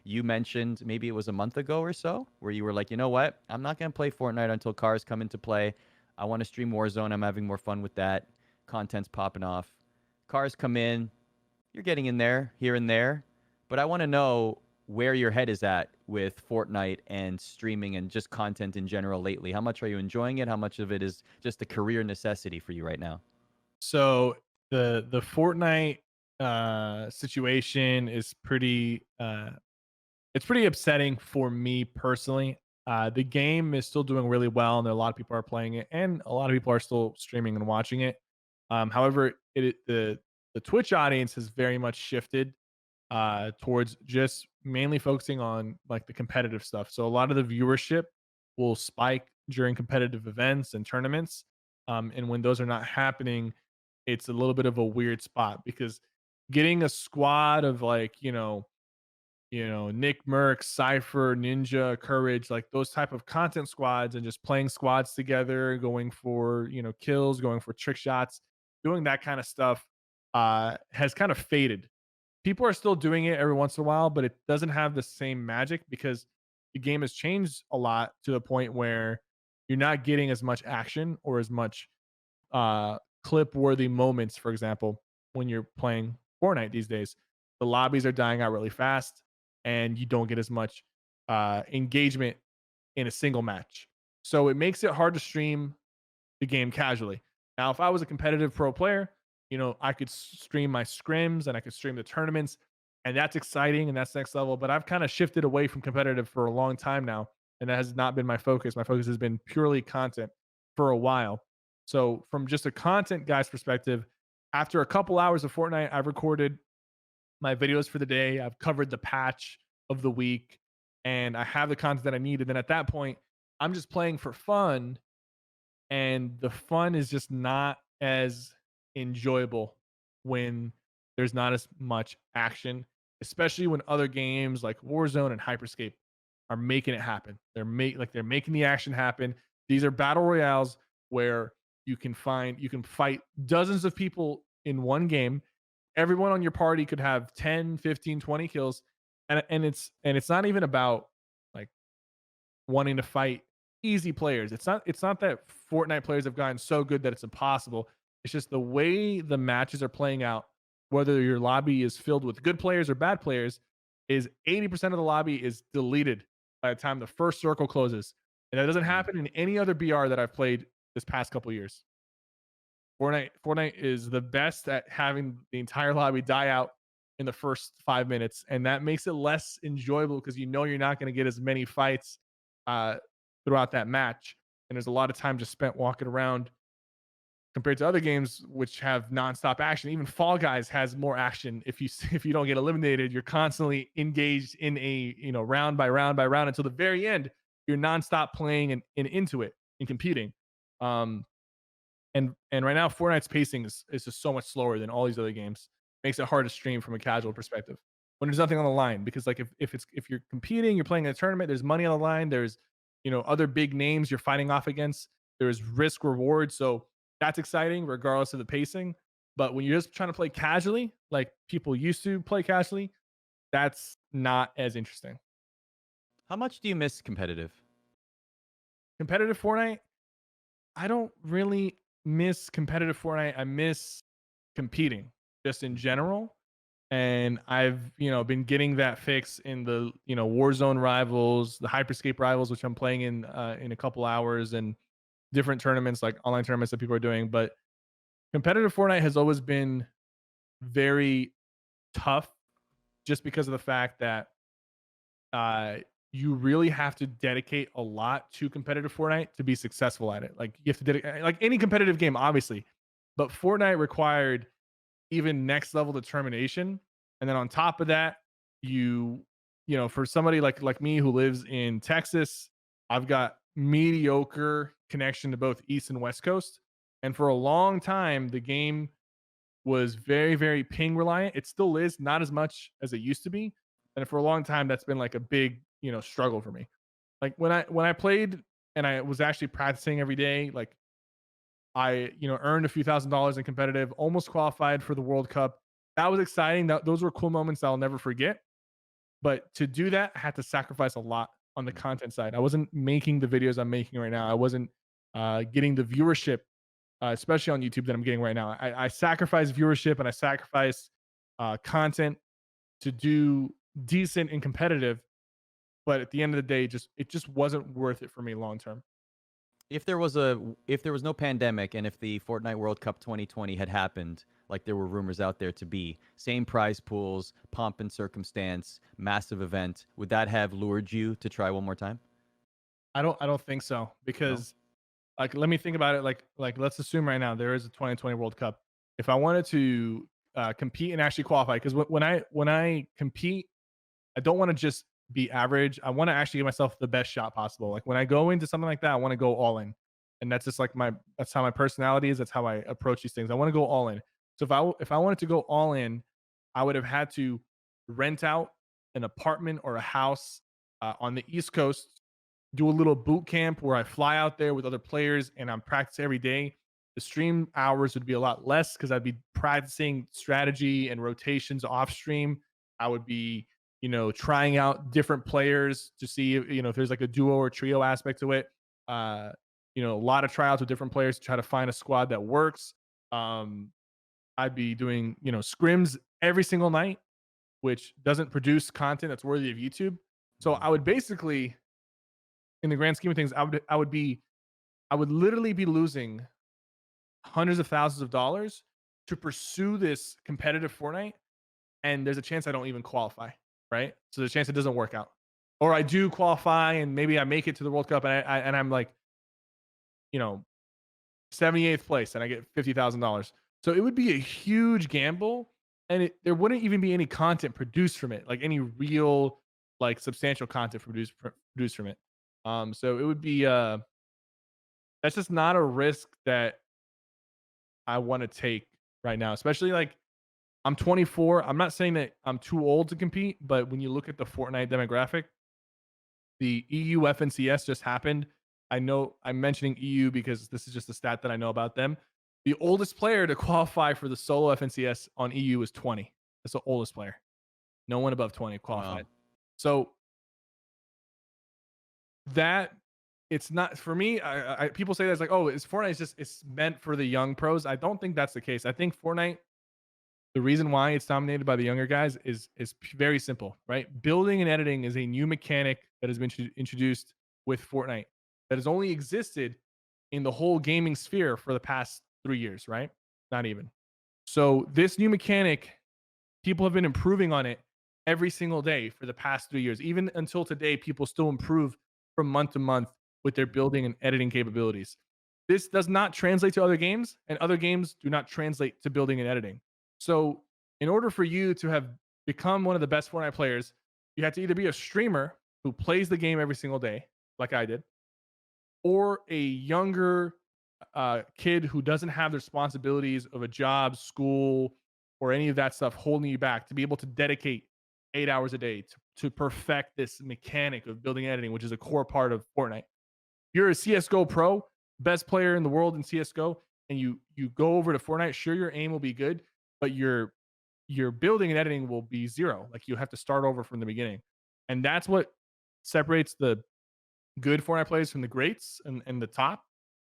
you mentioned maybe it was a month ago or so where you were like, you know what? I'm not going to play Fortnite until cars come into play. I want to stream Warzone. I'm having more fun with that. Content's popping off. Cars come in. You're getting in there here and there. But I want to know where your head is at with Fortnite and streaming and just content in general lately. How much are you enjoying it? How much of it is just a career necessity for you right now? So the Fortnite situation is pretty it's pretty upsetting for me personally. The game is still doing really well, and a lot of people are playing it, and a lot of people are still streaming and watching it. However, the Twitch audience has very much shifted towards just mainly focusing on like the competitive stuff. So a lot of the viewership will spike during competitive events and tournaments. And when those are not happening, it's a little bit of a weird spot because getting a squad of like, Nick Merck, Cypher, Ninja, Courage, like those type of content squads and just playing squads together, going for, kills, going for trick shots, doing that kind of stuff has kind of faded. People are still doing it every once in a while, but it doesn't have the same magic because the game has changed a lot to the point where you're not getting as much action or as much clip worthy moments, for example, when you're playing Fortnite these days. The lobbies are dying out really fast and you don't get as much engagement in a single match. So it makes it hard to stream the game casually. Now, if I was a competitive pro player, I could stream my scrims and I could stream the tournaments, and that's exciting and that's next level. But I've kind of shifted away from competitive for a long time now, and that has not been my focus. My focus has been purely content for a while. So, from just a content guy's perspective, after a couple hours of Fortnite, I've recorded my videos for the day. I've covered the patch of the week, and I have the content that I need. And then at that point, I'm just playing for fun, and the fun is just not as enjoyable when there's not as much action, especially when other games like Warzone and Hyperscape are making it happen. They're making the action happen. These are battle royales where you can fight dozens of people in one game. Everyone on your party could have 10, 15, 20 kills, and it's not even about like wanting to fight easy players. It's not that Fortnite players have gotten so good that it's impossible. It's just the way the matches are playing out, whether your lobby is filled with good players or bad players, is 80% of the lobby is deleted by the time the first circle closes. And that doesn't Mm. happen in any other BR that I've played this past couple years. Fortnite is the best at having the entire lobby die out in the first 5 minutes, and that makes it less enjoyable because you're not going to get as many fights uh, throughout that match, and there's a lot of time just spent walking around compared to other games which have nonstop action. Even Fall Guys has more action. If you if you don't get eliminated, you're constantly engaged in a round by round by round until the very end. You're nonstop playing and into it and competing. Um, and right now, Fortnite's pacing is just so much slower than all these other games. Makes it hard to stream from a casual perspective when there's nothing on the line. Because like if you're competing, you're playing in a tournament, there's money on the line. There's other big names you're fighting off against. There's risk reward. So that's exciting regardless of the pacing. But when you're just trying to play casually, like people used to play casually, that's not as interesting. How much do you miss competitive? Competitive Fortnite, I don't really miss competitive Fortnite. I miss competing just in general. And I've, been getting that fix in the, Warzone rivals, the Hyperscape rivals, which I'm playing in a couple hours, and different tournaments like online tournaments that people are doing. But competitive Fortnite has always been very tough just because of the fact that uh, you really have to dedicate a lot to competitive Fortnite to be successful at it. Like you have to dedicate, like any competitive game, obviously, but Fortnite required even next level determination. And then on top of that, for somebody like me who lives in Texas, I've got mediocre connection to both East and West Coast. And for a long time, the game was very, very ping reliant. It still is, not as much as it used to be. And for a long time, that's been like a big, struggle for me. Like when I played and I was actually practicing every day, like I, earned a few $1,000s in competitive, almost qualified for the World Cup. That was exciting. Those were cool moments I'll never forget. But to do that, I had to sacrifice a lot on the content side. I wasn't making the videos I'm making right now. I wasn't getting the viewership, especially on YouTube, that I'm getting right now. I sacrifice viewership and I sacrifice content to do decent and competitive. But at the end of the day, it just wasn't worth it for me long term. If there was no pandemic and if the Fortnite World Cup 2020 had happened, like there were rumors out there to be, same prize pools, pomp and circumstance, massive event, would that have lured you to try one more time? I don't think so, No. because like, let me think about it. Like let's assume right now there is a 2020 World Cup. If I wanted to compete and actually qualify, because when I compete, I don't want to just be average. I want to actually give myself the best shot possible. Like when I go into something like that, I want to go all in, and that's just like that's how my personality is. That's how I approach these things. I want to go all in. So if I wanted to go all in, I would have had to rent out an apartment or a house on the East Coast, do a little boot camp where I fly out there with other players and I'm practicing every day. The stream hours would be a lot less because I'd be practicing strategy and rotations off stream. I would be, trying out different players to see if there's like a duo or trio aspect to it. Uh, a lot of tryouts with different players to try to find a squad that works. Um, I'd be doing, scrims every single night, which doesn't produce content that's worthy of YouTube. So Mhm. I would basically, in the grand scheme of things, I would literally be losing hundreds of thousands of dollars to pursue this competitive Fortnite, and there's a chance I don't even qualify, right? So there's a chance it doesn't work out, or I do qualify and maybe I make it to the World Cup, and I'm like, you know, 78th place, and I get $50,000. So it would be a huge gamble, and there wouldn't even be any content produced from it, like any real, like substantial content produced from it. So it would be that's just not a risk that I want to take right now, especially like I'm 24. I'm not saying that I'm too old to compete, but when you look at the Fortnite demographic, the EU FNCS just happened. I know I'm mentioning EU because this is just a stat that I know about them. The oldest player to qualify for the solo FNCS on EU is 20. That's the oldest player. No one above 20 Wow. qualified. So that it's not for me. People say that's like, oh, it's Fortnite. It's meant for the young pros. I don't think that's the case. I think Fortnite, the reason why it's dominated by the younger guys is very simple, right? Building and editing is a new mechanic that has been introduced with Fortnite that has only existed in the whole gaming sphere for the past 3 years, right? Not even. So this new mechanic, people have been improving on it every single day for the past 3 years. Even until today, people still improve from month to month with their building and editing capabilities. This does not translate to other games, and other games do not translate to building and editing. So, in order for you to have become one of the best Fortnite players, you have to either be a streamer who plays the game every single day, like I did, or a younger kid who doesn't have the responsibilities of a job, school, or any of that stuff holding you back to be able to dedicate 8 hours a day to perfect this mechanic of building and editing, which is a core part of Fortnite. You're a CS:GO pro, best player in the world in CS:GO, and you go over to Fortnite. Sure, your aim will be good, but your building and editing will be zero. Like you have to start over from the beginning, and that's what separates the good Fortnite players from the greats and the top.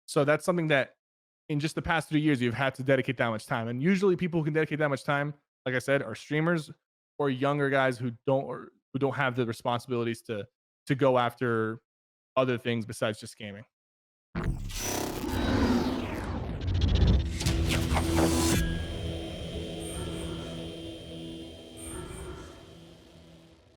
So that's something that in just the past 3 years you've had to dedicate that much time. And usually people who can dedicate that much time, like I said, are streamers or younger guys who don't have the responsibilities to go after other things besides just gaming.